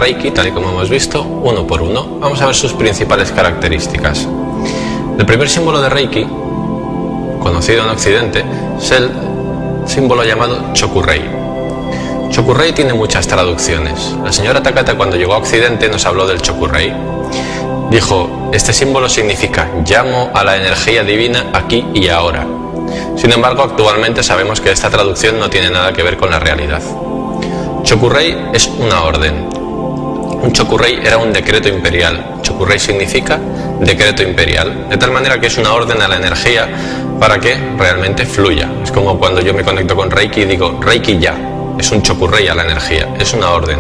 Reiki, tal y como hemos visto, uno por uno. Vamos a ver sus principales características. El primer símbolo de Reiki, conocido en Occidente, es el símbolo llamado Chokurei. Chokurei tiene muchas traducciones. La señora Takata, cuando llegó a Occidente, nos habló del Chokurei. Dijo: este símbolo significa llamo a la energía divina aquí y ahora. Sin embargo, actualmente sabemos que esta traducción no tiene nada que ver con la realidad. Chokurei es una orden. Un Chokurei era un decreto imperial. Chokurei significa decreto imperial, de tal manera que es una orden a la energía para que realmente fluya. Es como cuando yo me conecto con Reiki y digo Reiki ya. Es un Chokurei a la energía, es una orden.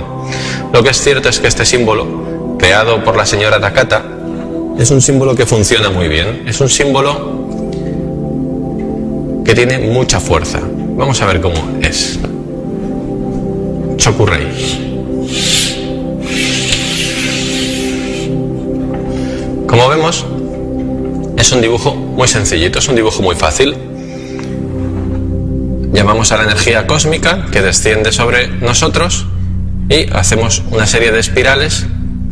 Lo que es cierto es que este símbolo, creado por la señora Takata, es un símbolo que funciona muy bien. Es un símbolo que tiene mucha fuerza. Vamos a ver cómo es. Chokurei. Como vemos, es un dibujo muy sencillito, es un dibujo muy fácil. Llamamos a la energía cósmica que desciende sobre nosotros y hacemos una serie de espirales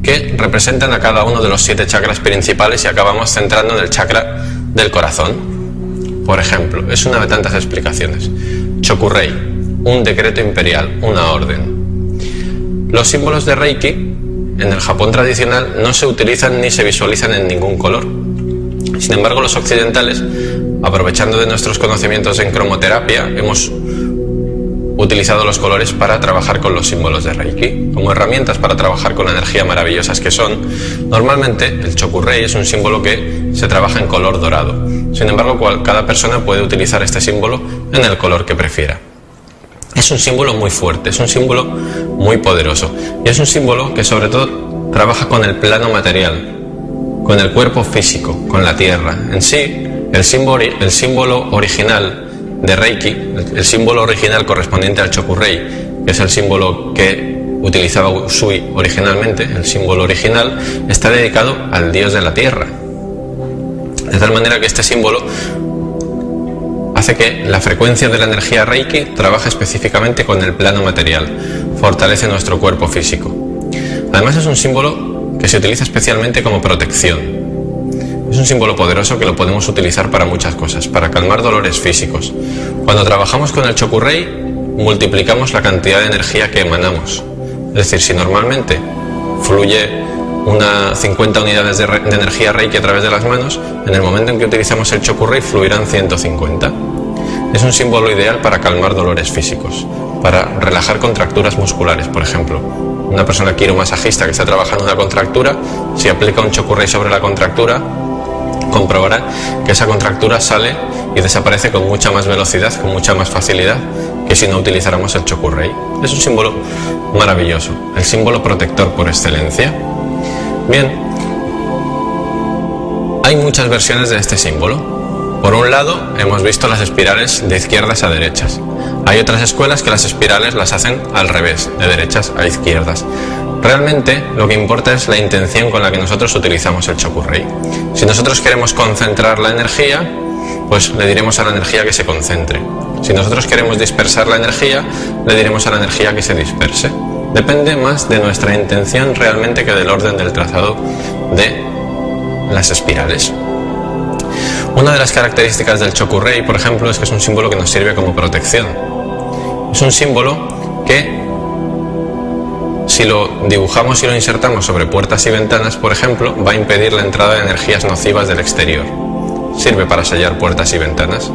que representan a cada uno de los 7 chakras principales y acabamos centrando en el chakra del corazón. Por ejemplo, es una de tantas explicaciones. Chokurei, un decreto imperial, una orden. Los símbolos de Reiki en el Japón tradicional no se utilizan ni se visualizan en ningún color. Sin embargo, los occidentales, aprovechando de nuestros conocimientos en cromoterapia, hemos utilizado los colores para trabajar con los símbolos de Reiki, como herramientas para trabajar con la energía maravillosas que son. Normalmente el Chokurei es un símbolo que se trabaja en color dorado. Sin embargo, cada persona puede utilizar este símbolo en el color que prefiera. Es un símbolo muy fuerte, es un símbolo muy poderoso y es un símbolo que sobre todo trabaja con el plano material, con el cuerpo físico, con la tierra. En sí, el símbolo original de Reiki, el símbolo original correspondiente al Chokurei, que es el símbolo que utilizaba Usui originalmente, el símbolo original, está dedicado al dios de la tierra. De tal manera que este símbolo hace que la frecuencia de la energía Reiki trabaje específicamente con el plano material, fortalece nuestro cuerpo físico. Además, es un símbolo que se utiliza especialmente como protección. Es un símbolo poderoso que lo podemos utilizar para muchas cosas, para calmar dolores físicos. Cuando trabajamos con el Chokurei, multiplicamos la cantidad de energía que emanamos. Es decir, si normalmente fluye 50 unidades de energía Reiki a través de las manos, en el momento en que utilizamos el Chokurei fluirán 150. Es un símbolo ideal para calmar dolores físicos, para relajar contracturas musculares, por ejemplo. Una persona quiromasajista que está trabajando una contractura, si aplica un Chokurei sobre la contractura, comprobará que esa contractura sale y desaparece con mucha más velocidad, con mucha más facilidad que si no utilizáramos el Chokurei. Es un símbolo maravilloso, el símbolo protector por excelencia. Bien, hay muchas versiones de este símbolo. Por un lado, hemos visto las espirales de izquierdas a derechas. Hay otras escuelas que las espirales las hacen al revés, de derechas a izquierdas. Realmente lo que importa es la intención con la que nosotros utilizamos el Chokurei. Si nosotros queremos concentrar la energía, pues le diremos a la energía que se concentre. Si nosotros queremos dispersar la energía, le diremos a la energía que se disperse. Depende más de nuestra intención realmente que del orden del trazado de las espirales. Una de las características del Chokurei, por ejemplo, es que es un símbolo que nos sirve como protección. Es un símbolo que, si lo dibujamos y lo insertamos sobre puertas y ventanas, por ejemplo, va a impedir la entrada de energías nocivas del exterior. Sirve para sellar puertas y ventanas,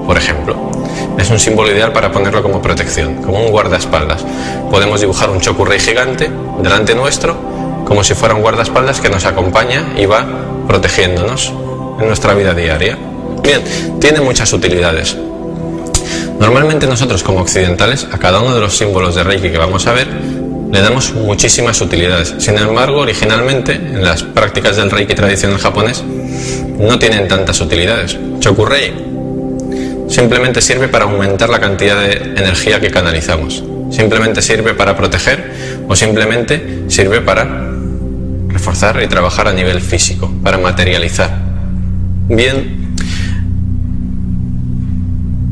por ejemplo. Es un símbolo ideal para ponerlo como protección, como un guardaespaldas. Podemos dibujar un Chokurei gigante delante nuestro, como si fuera un guardaespaldas que nos acompaña y va protegiéndonos en nuestra vida diaria. Bien, tiene muchas utilidades. Normalmente nosotros, como occidentales, a cada uno de los símbolos de Reiki que vamos a ver, le damos muchísimas utilidades. Sin embargo, originalmente, en las prácticas del Reiki tradicional japonés, no tienen tantas utilidades. Chokurei simplemente sirve para aumentar la cantidad de energía que canalizamos. Simplemente sirve para proteger o simplemente sirve para reforzar y trabajar a nivel físico, para materializar. Bien,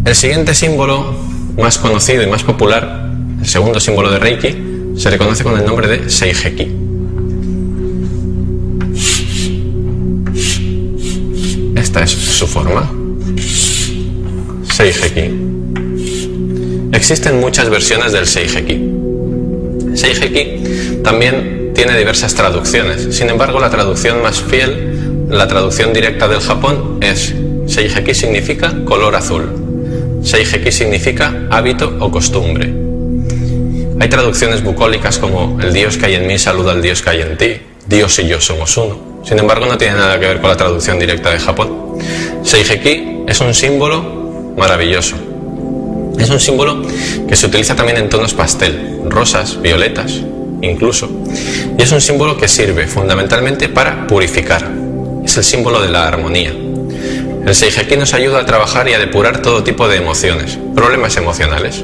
el siguiente símbolo más conocido y más popular, el segundo símbolo de Reiki, se le conoce con el nombre de Seiheki. Esta es su forma. Seiheki. Existen muchas versiones del Seiheki. Seiheki también tiene diversas traducciones. Sin embargo, la traducción más fiel, la traducción directa del Japón es: Seiheki significa color azul. Seiheki significa hábito o costumbre. Hay traducciones bucólicas como: el Dios que hay en mí saluda al Dios que hay en ti. Dios y yo somos uno. Sin embargo, no tiene nada que ver con la traducción directa de Japón. Seiheki es un símbolo maravilloso. Es un símbolo que se utiliza también en tonos pastel, rosas, violetas, incluso. Y es un símbolo que sirve fundamentalmente para purificar. Es el símbolo de la armonía. El Seiheki nos ayuda a trabajar y a depurar todo tipo de emociones, problemas emocionales.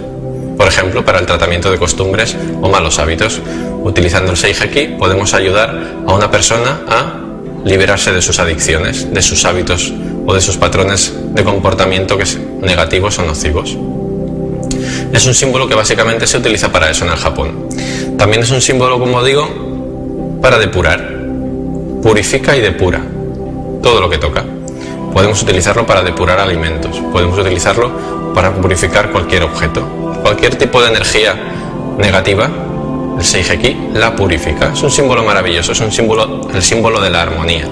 Por ejemplo, para el tratamiento de costumbres o malos hábitos. Utilizando el Seiheki podemos ayudar a una persona a liberarse de sus adicciones, de sus hábitos o de sus patrones de comportamiento negativos o nocivos. Es un símbolo que básicamente se utiliza para eso en el Japón. También es un símbolo, como digo, para depurar. Purifica y depura todo lo que toca. Podemos utilizarlo para depurar alimentos, podemos utilizarlo para purificar cualquier objeto. Cualquier tipo de energía negativa, el Seiheki la purifica. Es un símbolo maravilloso, es un símbolo, el símbolo de la armonía.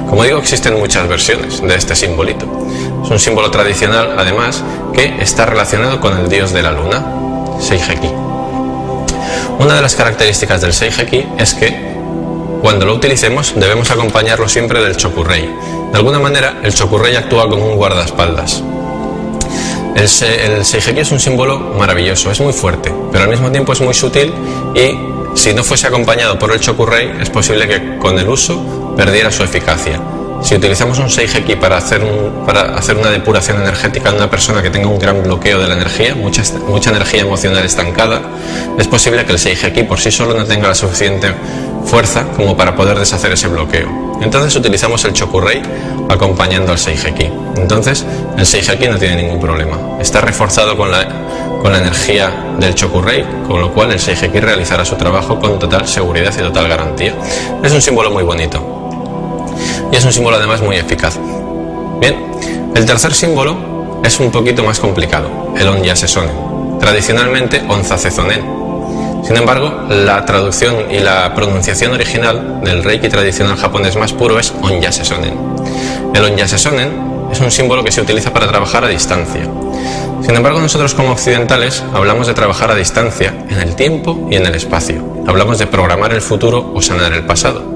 Como digo, existen muchas versiones de este simbolito. Es un símbolo tradicional, además, que está relacionado con el dios de la luna, Seiheki. Una de las características del Seiheki es que cuando lo utilicemos debemos acompañarlo siempre del Chokurei. De alguna manera, el Chokurei actúa como un guardaespaldas. El Seiheki es un símbolo maravilloso, es muy fuerte, pero al mismo tiempo es muy sutil y si no fuese acompañado por el Chokurei es posible que con el uso perdiera su eficacia. Si utilizamos un Seiheki para hacer una depuración energética en una persona que tenga un gran bloqueo de la energía, mucha energía emocional estancada, es posible que el Seiheki por sí solo no tenga la suficiente fuerza como para poder deshacer ese bloqueo. Entonces utilizamos el Chokurei acompañando al Seiheki. Entonces el Seiheki no tiene ningún problema. Está reforzado con la energía del Chokurei, con lo cual el Seiheki realizará su trabajo con total seguridad y total garantía. Es un símbolo muy bonito. Y es un símbolo además muy eficaz. Bien, el tercer símbolo es un poquito más complicado, el Onyase Sonen, tradicionalmente Onzaze Zonen. Sin embargo, la traducción y la pronunciación original del Reiki tradicional japonés más puro es Onyase Sonen. El Onyase Sonen es un símbolo que se utiliza para trabajar a distancia. Sin embargo, nosotros como occidentales hablamos de trabajar a distancia en el tiempo y en el espacio. Hablamos de programar el futuro o sanar el pasado.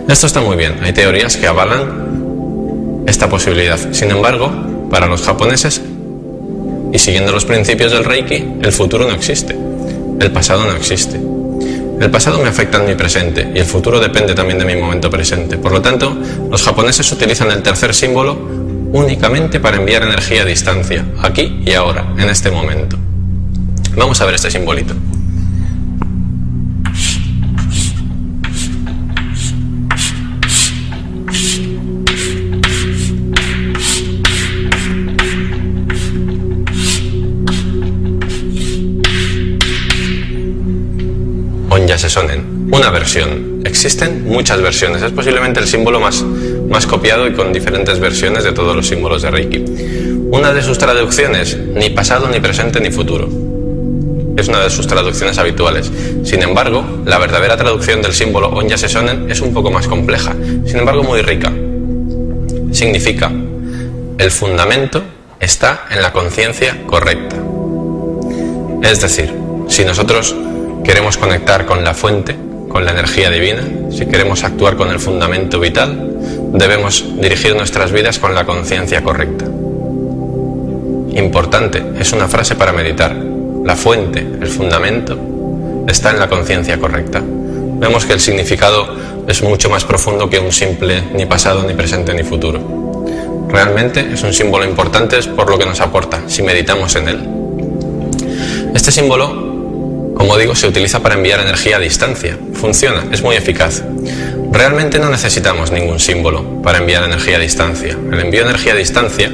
Esto está muy bien, hay teorías que avalan esta posibilidad. Sin embargo, para los japoneses, y siguiendo los principios del Reiki, el futuro no existe, el pasado no existe. El pasado me afecta en mi presente y el futuro depende también de mi momento presente. Por lo tanto, los japoneses utilizan el tercer símbolo únicamente para enviar energía a distancia, aquí y ahora, en este momento. Vamos a ver este simbolito. Onyase Sonen, una versión. Existen muchas versiones, es posiblemente el símbolo más copiado y con diferentes versiones de todos los símbolos de Reiki. Una de sus traducciones, ni pasado, ni presente, ni futuro. Es una de sus traducciones habituales. Sin embargo, la verdadera traducción del símbolo Onyase Sonen es un poco más compleja, sin embargo muy rica. Significa: el fundamento está en la conciencia correcta. Es decir, si nosotros queremos conectar con la fuente, con la energía divina, si queremos actuar con el fundamento vital, debemos dirigir nuestras vidas con la conciencia correcta. Importante, es una frase para meditar. La fuente, el fundamento, está en la conciencia correcta. Vemos que el significado es mucho más profundo que un simple ni pasado, ni presente, ni futuro. Realmente es un símbolo importante por lo que nos aporta, si meditamos en él. Este símbolo, como digo, se utiliza para enviar energía a distancia. Funciona, es muy eficaz. Realmente no necesitamos ningún símbolo para enviar energía a distancia. El envío de energía a distancia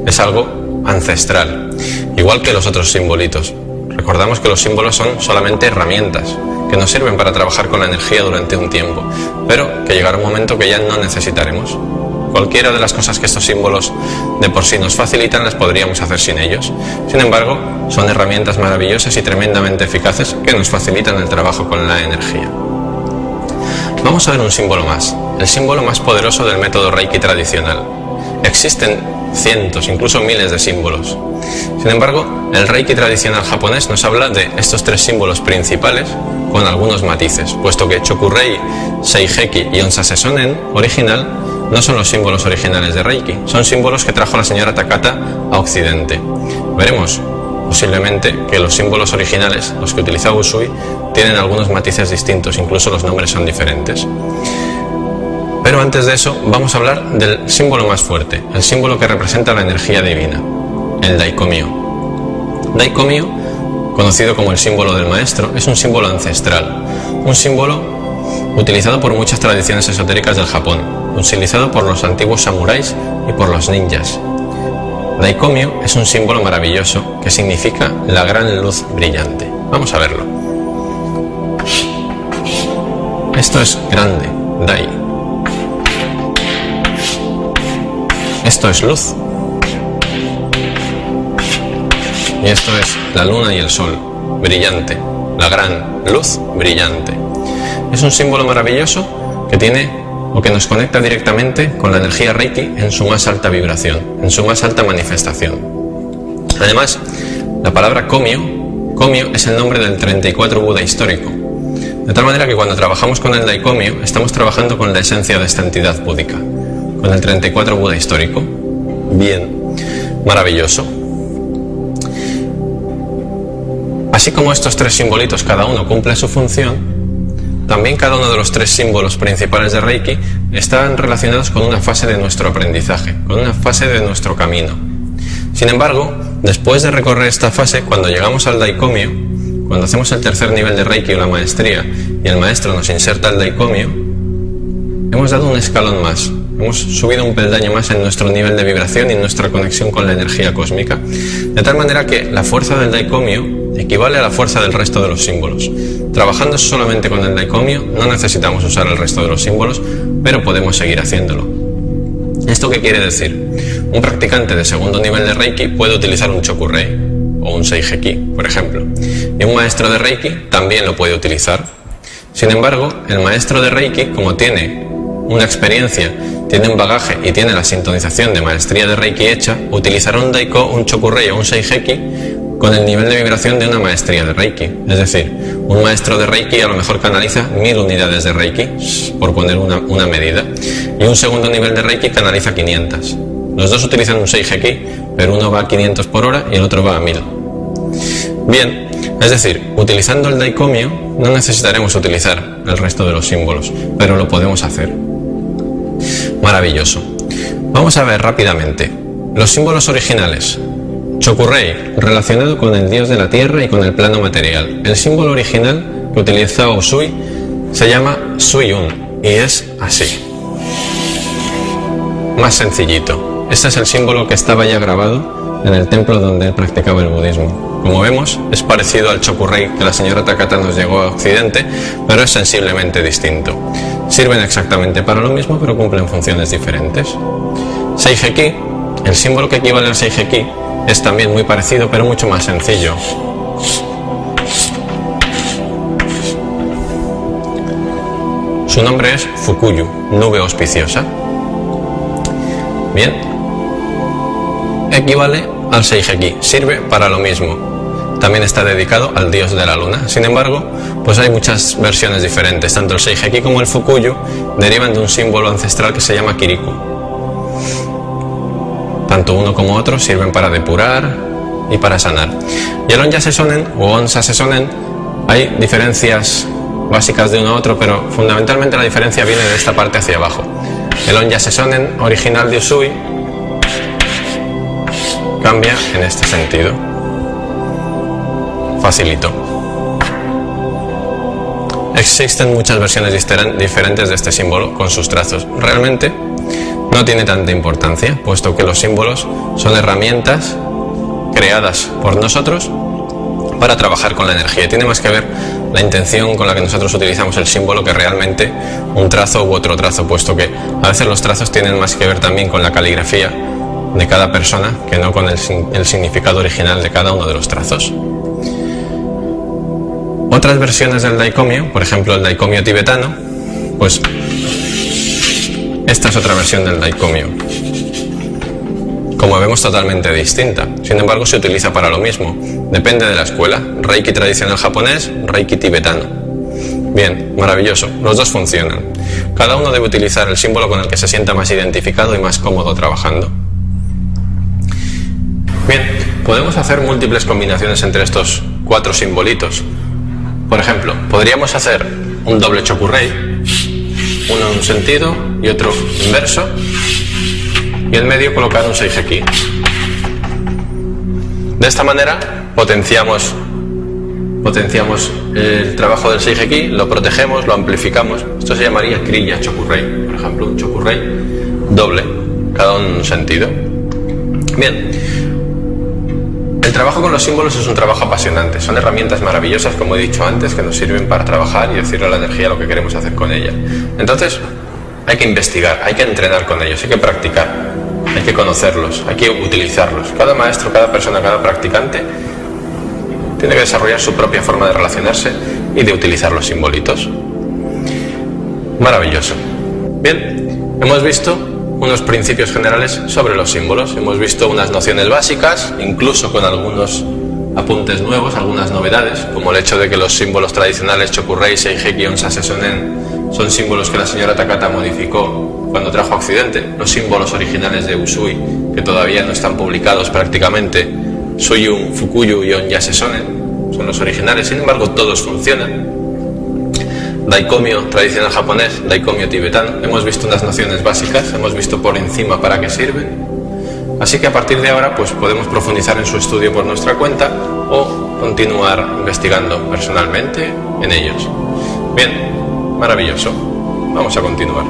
es algo ancestral, igual que los otros simbolitos. Recordamos que los símbolos son solamente herramientas, que nos sirven para trabajar con la energía durante un tiempo, pero que llegará un momento que ya no necesitaremos. Cualquiera de las cosas que estos símbolos de por sí nos facilitan las podríamos hacer sin ellos. Sin embargo, son herramientas maravillosas y tremendamente eficaces que nos facilitan el trabajo con la energía. Vamos a ver un símbolo más, el símbolo más poderoso del método Reiki tradicional. Existen cientos, incluso miles de símbolos. Sin embargo, el Reiki tradicional japonés nos habla de estos tres símbolos principales con algunos matices, puesto que Chokurei, Seiheki y Onsasesonen original no son los símbolos originales de Reiki, son símbolos que trajo la señora Takata a Occidente. Veremos posiblemente que los símbolos originales, los que utilizaba Usui, tienen algunos matices distintos, incluso los nombres son diferentes. Pero antes de eso, vamos a hablar del símbolo más fuerte, el símbolo que representa la energía divina, el Daikomyo. Daikomyo, conocido como el símbolo del maestro, es un símbolo ancestral, un símbolo utilizado por muchas tradiciones esotéricas del Japón, utilizado por los antiguos samuráis y por los ninjas. Daikomyo es un símbolo maravilloso que significa la gran luz brillante. Vamos a verlo. Esto es grande, Dai. Esto es luz. Y esto es la luna y el sol, brillante, la gran luz brillante. Es un símbolo maravilloso que tiene o que nos conecta directamente con la energía Reiki en su más alta vibración, en su más alta manifestación. Además, la palabra Komyo es el nombre del 34 Buda histórico, de tal manera que cuando trabajamos con el Daikomyo estamos trabajando con la esencia de esta entidad búdica, con el 34 Buda histórico. Bien, maravilloso. Así como estos tres simbolitos cada uno cumple su función, también cada uno de los tres símbolos principales de Reiki están relacionados con una fase de nuestro aprendizaje, con una fase de nuestro camino. Sin embargo, después de recorrer esta fase, cuando llegamos al Daikomyo, cuando hacemos el tercer nivel de Reiki o la maestría y el maestro nos inserta el Daikomyo, hemos dado un escalón más, hemos subido un peldaño más en nuestro nivel de vibración y en nuestra conexión con la energía cósmica, de tal manera que la fuerza del Daikomyo equivale a la fuerza del resto de los símbolos. Trabajando solamente con el Daikomyo no necesitamos usar el resto de los símbolos, pero podemos seguir haciéndolo. ¿Esto qué quiere decir? Un practicante de segundo nivel de Reiki puede utilizar un Chokurei o un Seiheki, por ejemplo, y un maestro de Reiki también lo puede utilizar. Sin embargo, el maestro de Reiki, como tiene una experiencia, tiene un bagaje y tiene la sintonización de maestría de Reiki hecha, utilizará un Chokurei o un Seiheki con el nivel de vibración de una maestría de Reiki. Es decir, un maestro de Reiki a lo mejor canaliza 1000 unidades de Reiki, por poner una medida, y un segundo nivel de Reiki canaliza 500. Los dos utilizan un Seiheki, pero uno va a 500 por hora y el otro va a 1000. Bien, es decir, utilizando el Daikomyo no necesitaremos utilizar el resto de los símbolos, pero lo podemos hacer. Maravilloso. Vamos a ver rápidamente los símbolos originales. Chokurei, relacionado con el dios de la tierra y con el plano material. El símbolo original que utilizó Usui se llama Suiyun y es así. Más sencillito. Este es el símbolo que estaba ya grabado en el templo donde él practicaba el budismo. Como vemos, es parecido al Chokurei que la señora Takata nos llegó a Occidente, pero es sensiblemente distinto. Sirven exactamente para lo mismo, pero cumplen funciones diferentes. Seiheki, el símbolo que equivale al Seiheki, es también muy parecido, pero mucho más sencillo. Su nombre es Fukuyu, nube auspiciosa. Bien. Equivale al Seiheki, sirve para lo mismo. También está dedicado al dios de la luna. Sin embargo, pues hay muchas versiones diferentes. Tanto el Seiheki como el Fukuyu derivan de un símbolo ancestral que se llama Kiriku. Tanto uno como otro sirven para depurar y para sanar. Y el Onyasesonen o Onsasesonen, hay diferencias básicas de uno a otro, pero fundamentalmente la diferencia viene de esta parte hacia abajo. El Onyasesonen original de Usui cambia en este sentido. Facilito. Existen muchas versiones diferentes de este símbolo con sus trazos. Realmente no tiene tanta importancia, puesto que los símbolos son herramientas creadas por nosotros para trabajar con la energía. Tiene más que ver la intención con la que nosotros utilizamos el símbolo que realmente un trazo u otro trazo, puesto que a veces los trazos tienen más que ver también con la caligrafía de cada persona que no con el significado original de cada uno de los trazos. Otras versiones del daicomio, por ejemplo el daicomio tibetano, pues esta es otra versión del daicomio, como vemos totalmente distinta, sin embargo se utiliza para lo mismo, depende de la escuela, Reiki tradicional japonés, Reiki tibetano. Bien, maravilloso, los dos funcionan, cada uno debe utilizar el símbolo con el que se sienta más identificado y más cómodo trabajando. Bien, podemos hacer múltiples combinaciones entre estos 4 simbolitos. Por ejemplo, podríamos hacer un doble chokurei, uno en un sentido y otro inverso, y en medio colocar un seijeki. De esta manera potenciamos el trabajo del seijeki, lo protegemos, lo amplificamos. Esto se llamaría kriya chokurei, por ejemplo, un chokurei doble, cada uno en un sentido. Bien. El trabajo con los símbolos es un trabajo apasionante, son herramientas maravillosas, como he dicho antes, que nos sirven para trabajar y decirle a la energía lo que queremos hacer con ella. Entonces, hay que investigar, hay que entrenar con ellos, hay que practicar, hay que conocerlos, hay que utilizarlos. Cada maestro, cada persona, cada practicante tiene que desarrollar su propia forma de relacionarse y de utilizar los simbolitos. Maravilloso. Bien, hemos visto unos principios generales sobre los símbolos. Hemos visto unas nociones básicas, incluso con algunos apuntes nuevos, algunas novedades, como el hecho de que los símbolos tradicionales Chokurei, Seijeki, Onsase Sonen son símbolos que la señora Takata modificó cuando trajo a Occidente. Los símbolos originales de Usui, que todavía no están publicados prácticamente, Suyun, Fukuyu y Onyase Sonen, son los originales, sin embargo todos funcionan. Daicomio tradicional japonés, daicomio tibetano, hemos visto unas nociones básicas, hemos visto por encima para qué sirven, así que a partir de ahora pues podemos profundizar en su estudio por nuestra cuenta o continuar investigando personalmente en ellos. Bien, maravilloso, vamos a continuar.